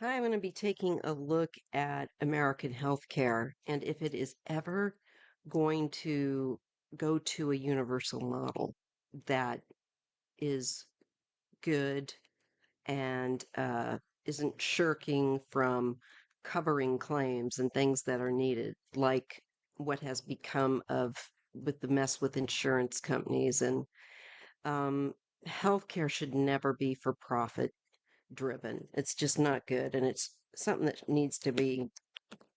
Hi, I'm going to be taking a look at American healthcare and if it is ever going to go to a universal model that is good and isn't shirking from covering claims and things that are needed, like what has become of with the mess with insurance companies and um, healthcare should never be for profit driven. It's just not good, and it's something that needs to be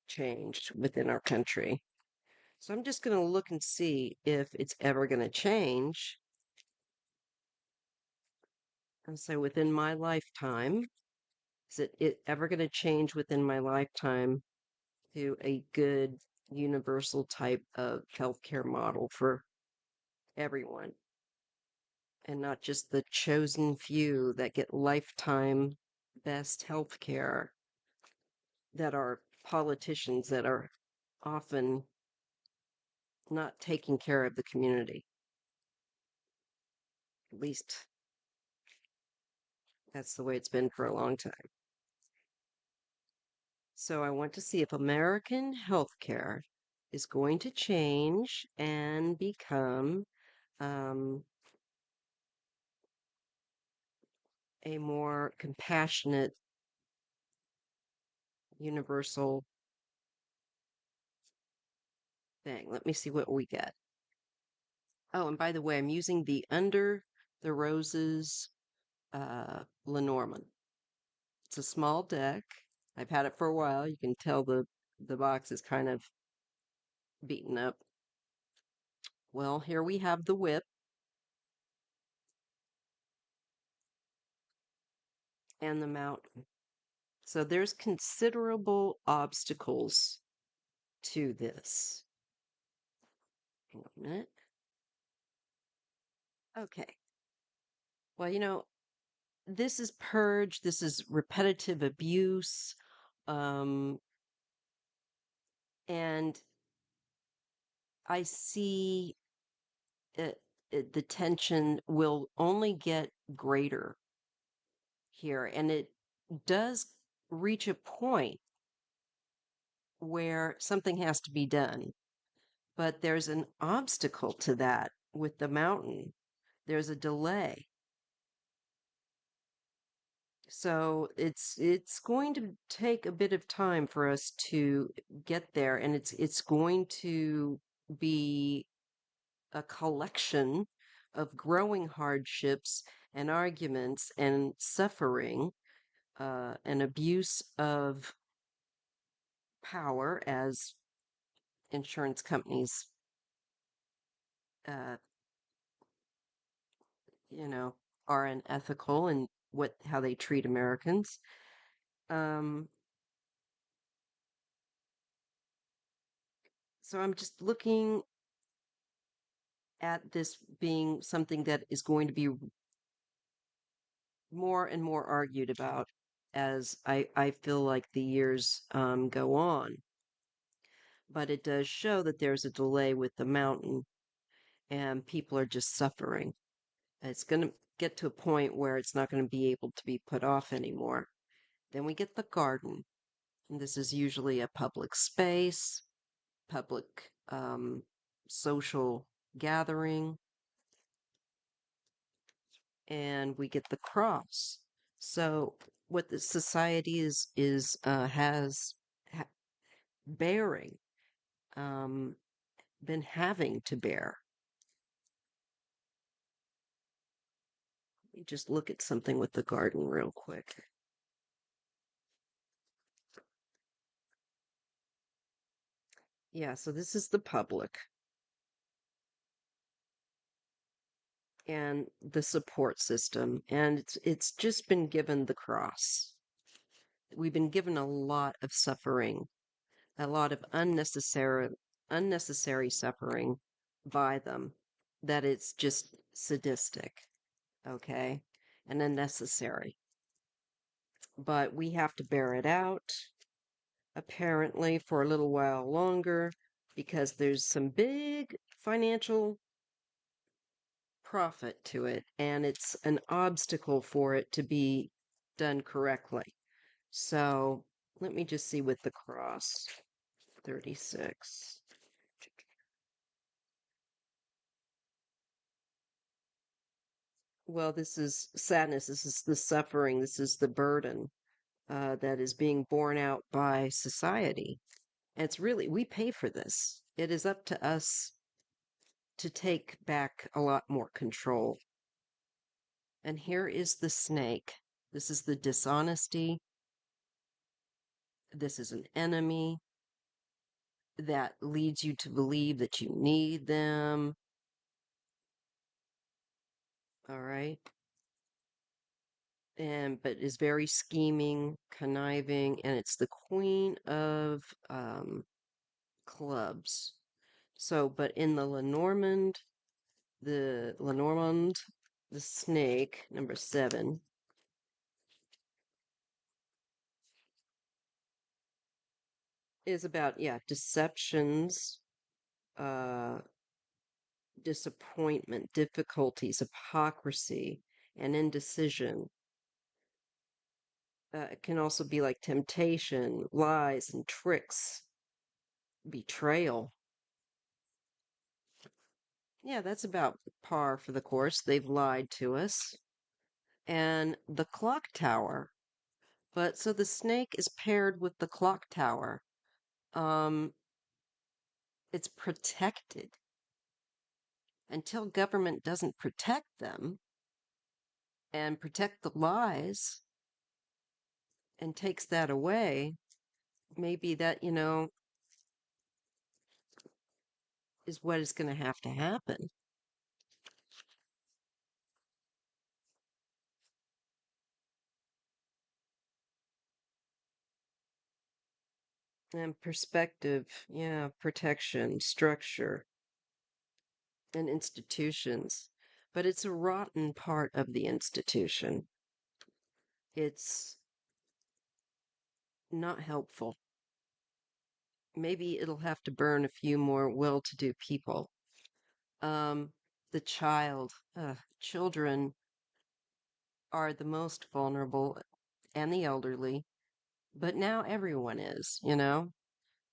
changed within our country. So I'm just going to look and see if it's ever going to change. And so within my lifetime, is it ever going to change within my lifetime to a good universal type of healthcare model for everyone and not just the chosen few that get lifetime best healthcare that are politicians that are often not taking care of the community. At least that's the way it's been for a long time. So I want to see if American healthcare is going to change and become um, a more compassionate, universal thing. Let me see what we get. Oh, and by the way, I'm using the Under the Roses Lenormand. It's a small deck. I've had it for a while. You can tell the box is kind of beaten up. Well, here we have the whip and the mountain. So there's considerable obstacles to this. Hang on a minute. Okay. Well, this is purge, this is repetitive abuse, um, and I see the tension will only get greater here, and it does reach a point where something has to be done. But there's an obstacle to that with the mountain. There's a delay. So it's going to take a bit of time for us to get there, and it's going to be a collection of growing hardships and arguments and suffering, and abuse of power as insurance companies, uh, you know, are unethical in how they treat Americans. Um, so I'm just looking at this being something that is going to be more and more argued about as I feel like the years go on. But it does show that there's a delay with the mountain and people are just suffering. It's going to get to a point where it's not going to be able to be put off anymore. Then we get the garden. And this is usually a public space, public social gathering, and we get the cross. So what the society is has ha- bearing, um, been having to bear. Let me just look at something with the garden real quick. Yeah, so this is the public and the support system, and it's just been given the cross. We've been given a lot of suffering, a lot of unnecessary suffering by them, that it's just sadistic, okay, and unnecessary. But we have to bear it out, apparently, for a little while longer because there's some big financial profit to it, and it's an obstacle for it to be done correctly. So let me just see with the cross. 36. Well, this is sadness. This is the suffering. This is the burden that is being borne out by society. And it's really, we pay for this. It is up to us to take back a lot more control. And here is the snake. This is the dishonesty. This is an enemy that leads you to believe that you need them. All right. But is very scheming, conniving, and it's the queen of clubs. So, but in the Lenormand, the snake, number 7, is about, yeah, deceptions, uh, disappointment, difficulties, hypocrisy, and indecision. It can also be like temptation, lies, and tricks, betrayal. Yeah, that's about par for the course. They've lied to us. And the clock tower. But so the snake is paired with the clock tower. Um, it's protected until government doesn't protect them and protect the lies and takes that away. Maybe that, is what is going to happen. And perspective, yeah, protection, structure, and institutions. But it's a rotten part of the institution. It's not helpful. Maybe it'll have to burn a few more well-to-do people. Um, the children are the most vulnerable and the elderly, but now everyone is.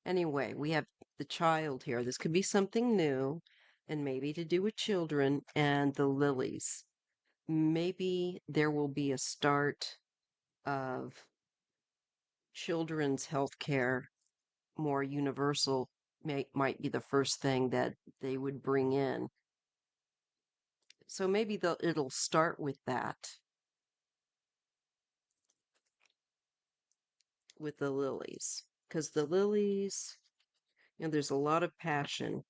Anyway, we have the child here. This could be something new and maybe to do with children and the lilies. Maybe there will be a start of children's health care, more universal, might be the first thing that they would bring in. So maybe it'll start with that, with the lilies, because the lilies, there's a lot of passion,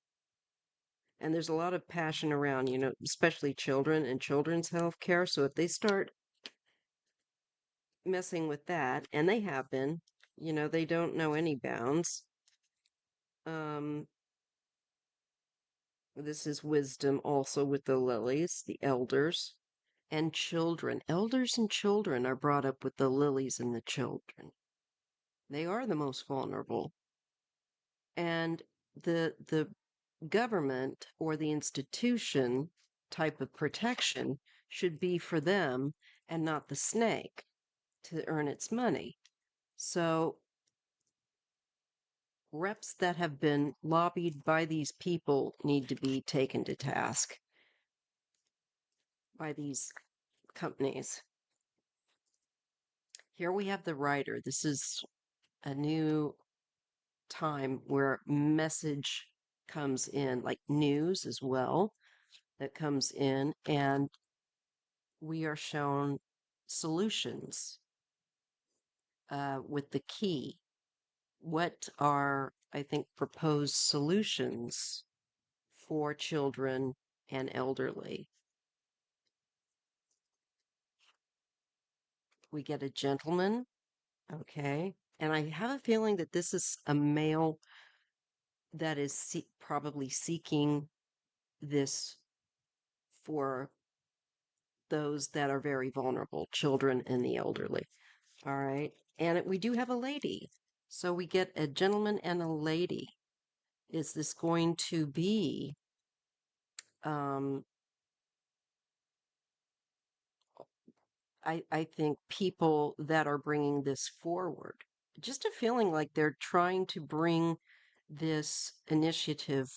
and there's a lot of passion around, especially children and children's health care. So if they start messing with that, and they have been, they don't know any bounds. Um, this is wisdom also with the lilies, the elders, and children. Elders and children are brought up with the lilies and the children. They are the most vulnerable. And the government or the institution type of protection should be for them and not the snake to earn its money. So reps that have been lobbied by these people need to be taken to task by these companies. Here we have the writer. This is a new time where message comes in, like news as well, that comes in, and we are shown solutions with the key. What are, I think, proposed solutions for children and elderly? We get a gentleman, okay, and I have a feeling that this is a male that is probably seeking this for those that are very vulnerable, children and the elderly. All right. And we do have a lady. So we get a gentleman and a lady. Is this going to be um, I think people that are bringing this forward, just a feeling like they're trying to bring this initiative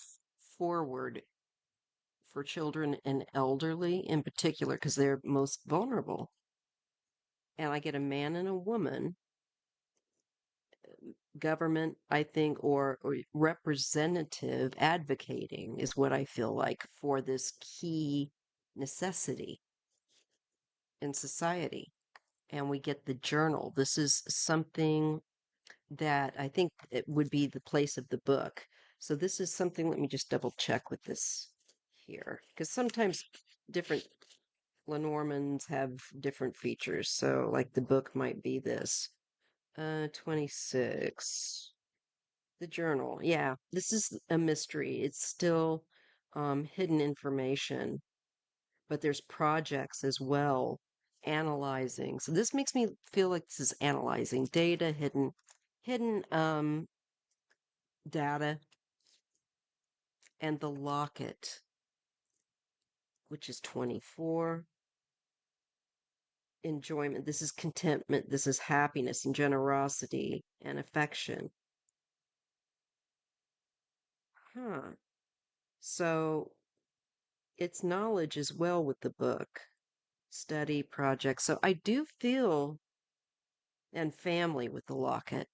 forward for children and elderly in particular, because they're most vulnerable. And I get a man and a woman, government, I think, or representative advocating is what I feel like for this key necessity in society. And we get the journal. This is something that I think it would be the place of the book. So this is something, let me just double check with this here, because sometimes different Lenormands have different features. So like the book might be this. 26. The journal. Yeah, this is a mystery. It's still hidden information, but there's projects as well analyzing. So this makes me feel like this is analyzing data, hidden data, and the locket, which is 24. Enjoyment. This is contentment. This is happiness and generosity and affection. Huh. So it's knowledge as well with the book, study projects. So I do feel, and family with the locket.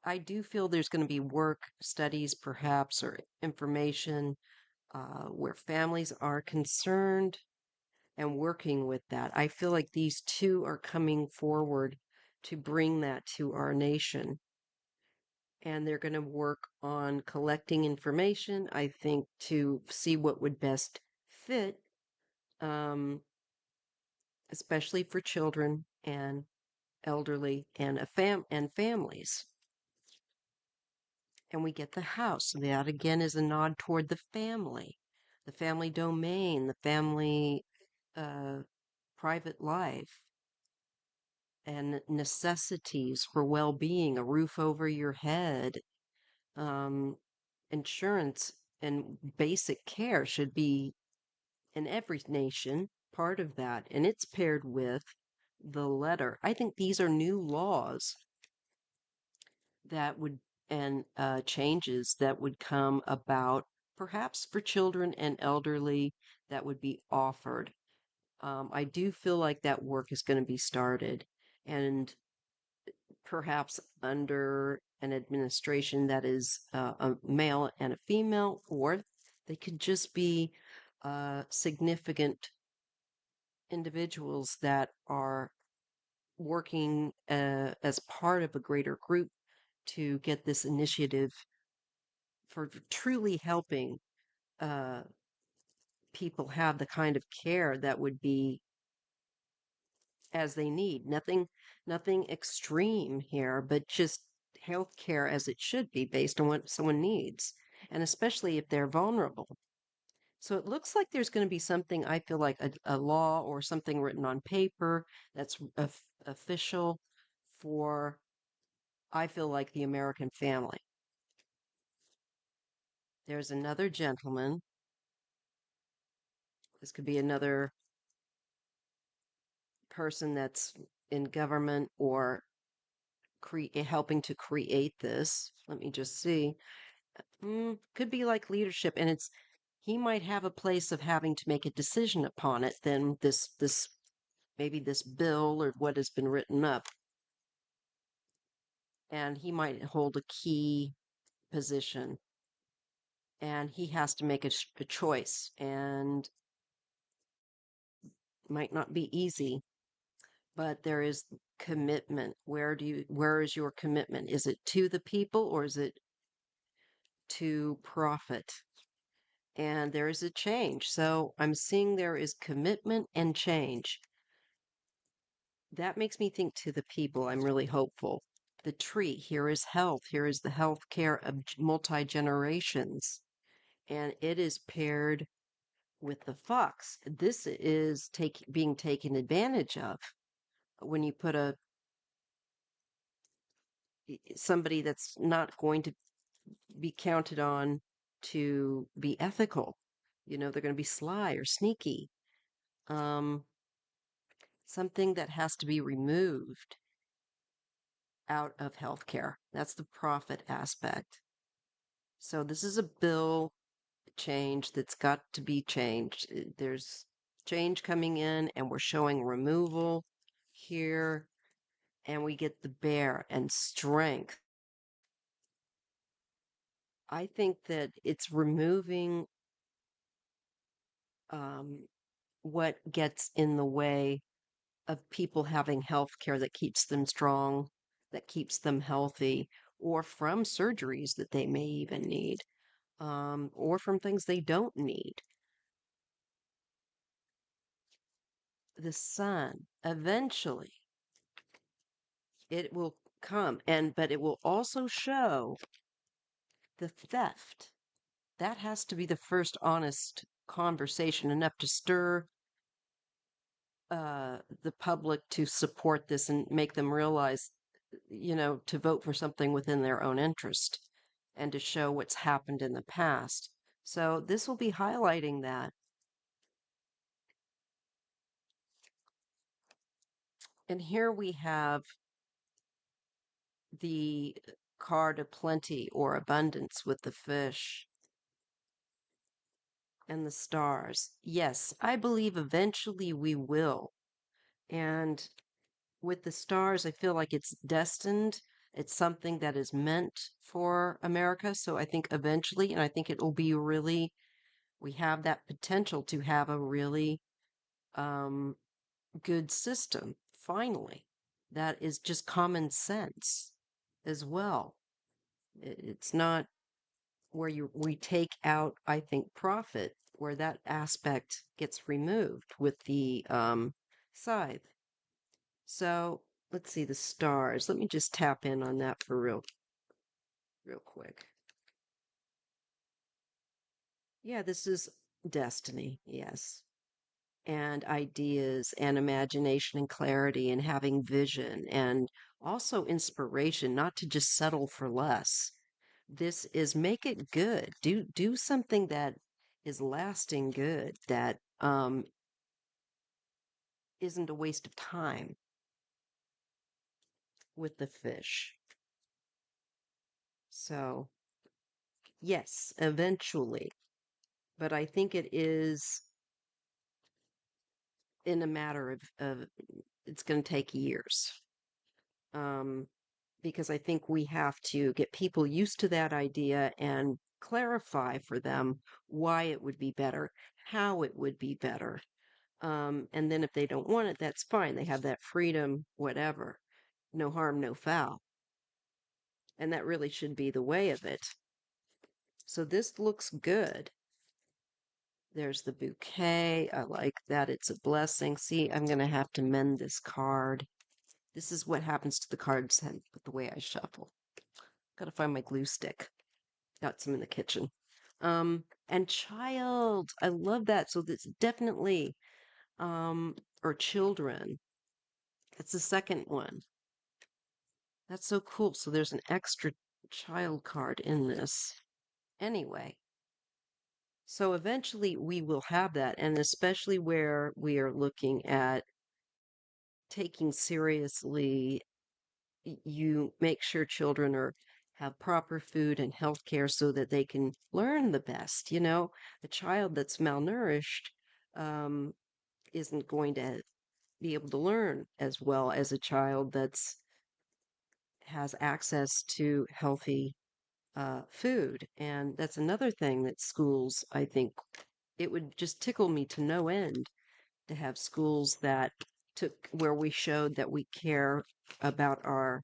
I do feel there's going to be work, studies, perhaps, or information where families are concerned and working with that. I feel like these two are coming forward to bring that to our nation. And they're going to work on collecting information, I think, to see what would best fit, um, especially for children and elderly and and families. And we get the house. And that again is a nod toward the family domain, the family uh, private life, and necessities for well-being, a roof over your head, um, insurance and basic care should be in every nation part of that. And it's paired with the letter. I think these are new laws that would and changes that would come about perhaps for children and elderly that would be offered. I do feel like that work is going to be started and perhaps under an administration that is a male and a female, or they could just be significant individuals that are working as part of a greater group to get this initiative for truly helping uh, people have the kind of care that would be as they need. Nothing extreme here, but just health care as it should be based on what someone needs, and especially if they're vulnerable. So it looks like there's going to be something, I feel like a law or something written on paper that's official for, I feel like, the American family. There's another gentleman. This could be another person that's in government or helping to create this. Let me just see. Could be like leadership, and it's he might have a place of having to make a decision upon it. Then this maybe this bill or what has been written up, and he might hold a key position, and he has to make a choice, and might not be easy, but there is commitment. Where is your commitment? Is it to the people or is it to profit? And there is a change. So I'm seeing there is commitment and change. That makes me think to the people. I'm really hopeful. The tree, here is health. Here is the health care of multi generations. And it is paired with the fox. This is being taken advantage of when you put somebody that's not going to be counted on to be ethical. They're going to be sly or sneaky. Um, something that has to be removed out of healthcare. That's the profit aspect. So this is a bill change that's got to be changed. There's change coming in, and we're showing removal here, and we get the bear and strength. I think that it's removing um, what gets in the way of people having health care that keeps them strong, that keeps them healthy, or from surgeries that they may even need, or from things they don't need. The sun, eventually, it will come, but it will also show the theft. That has to be the first honest conversation, enough to stir the public to support this and make them realize, to vote for something within their own interest and to show what's happened in the past. So this will be highlighting that. And here we have the card of plenty or abundance with the fish and the stars. Yes, I believe eventually we will. And with the stars, I feel like it's destined. It's something that is meant for America. So I think eventually, and I think it will be really, we have that potential to have a really um, good system, finally. That is just common sense as well. It's not where we take out, I think, profit, where that aspect gets removed with the scythe. So let's see the stars. Let me just tap in on that for real quick. Yeah, this is destiny, yes. And ideas and imagination and clarity and having vision and also inspiration, not to just settle for less. This is make it good. Do something that is lasting good, that isn't a waste of time with the fish. So, yes, eventually. But I think it is in a matter of it's going to take years. Um, because I think we have to get people used to that idea and clarify for them why it would be better, how it would be better. And then if they don't want it, that's fine. They have that freedom, whatever. No harm, no foul. And that really should be the way of it. So this looks good. There's the bouquet. I like that. It's a blessing. See, I'm going to have to mend this card. This is what happens to the cards with the way I shuffle. Gotta find my glue stick. Got some in the kitchen. And child. I love that. So that's definitely, or children. That's the second one. That's so cool. So there's an extra child card in this. Anyway, so eventually we will have that, and especially where we are looking at taking seriously, you make sure children have proper food and health care so that they can learn the best. A child that's malnourished um, isn't going to be able to learn as well as a child that's has access to healthy food. And that's another thing that schools, I think, it would just tickle me to no end to have schools that took where we showed that we care about our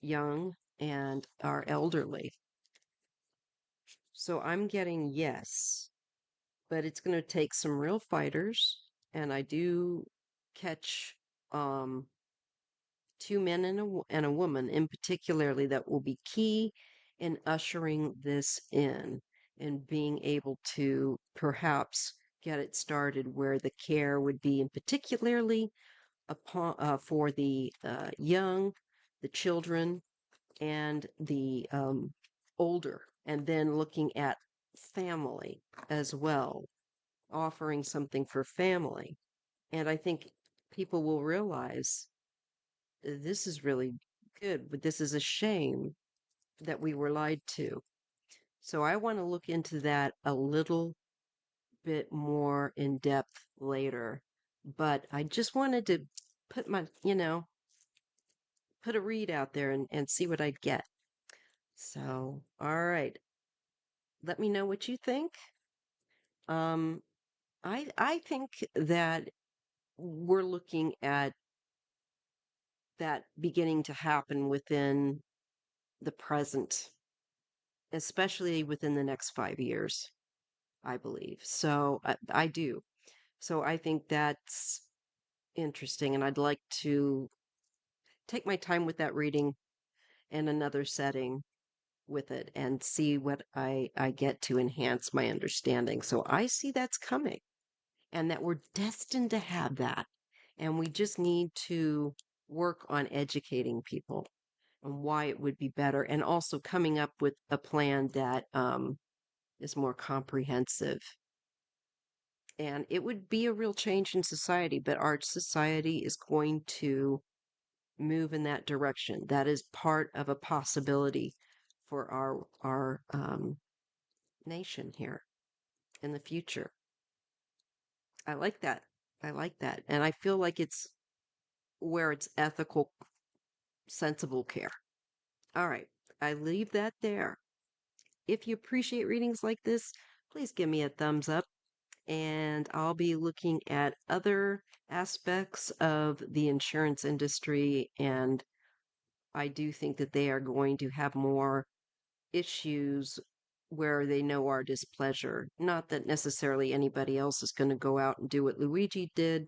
young and our elderly. So I'm getting yes, but it's going to take some real fighters, and I do catch um two men and a woman in particularly that will be key in ushering this in and being able to perhaps get it started where the care would be in particularly for the young, the children, and the older, and then looking at family as well, offering something for family. And I think people will realize this is really good, but this is a shame that we were lied to. So I want to look into that a little bit more in depth later. But I just wanted to put my, put a read out there and see what I'd get. So, all right. Let me know what you think. Um, I think that we're looking at that beginning to happen within the present, especially within the next 5 years, I believe. So I do. So I think that's interesting, and I'd like to take my time with that reading in another setting with it and see what I get to enhance my understanding. So I see that's coming and that we're destined to have that. And we just need to work on educating people on why it would be better and also coming up with a plan that is more comprehensive. And it would be a real change in society, but our society is going to move in that direction. That is part of a possibility for our nation here in the future. I like that. I like that. And I feel like it's where it's ethical, sensible care. All right. I leave that there. If you appreciate readings like this, please give me a thumbs up. And I'll be looking at other aspects of the insurance industry. And I do think that they are going to have more issues where they know our displeasure. Not that necessarily anybody else is going to go out and do what Luigi did.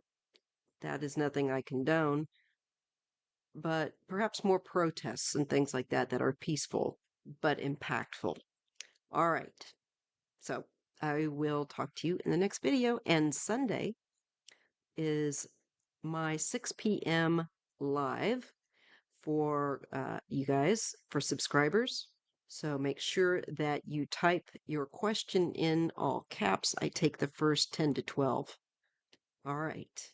That is nothing I condone. But perhaps more protests and things like that that are peaceful but impactful. All right. So I will talk to you in the next video. And Sunday is my 6 p.m. live for you guys, for subscribers. So make sure that you type your question in all caps. I take the first 10 to 12. All right.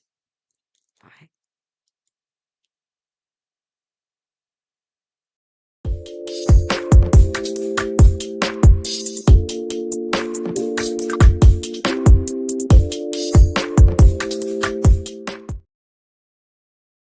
Bye.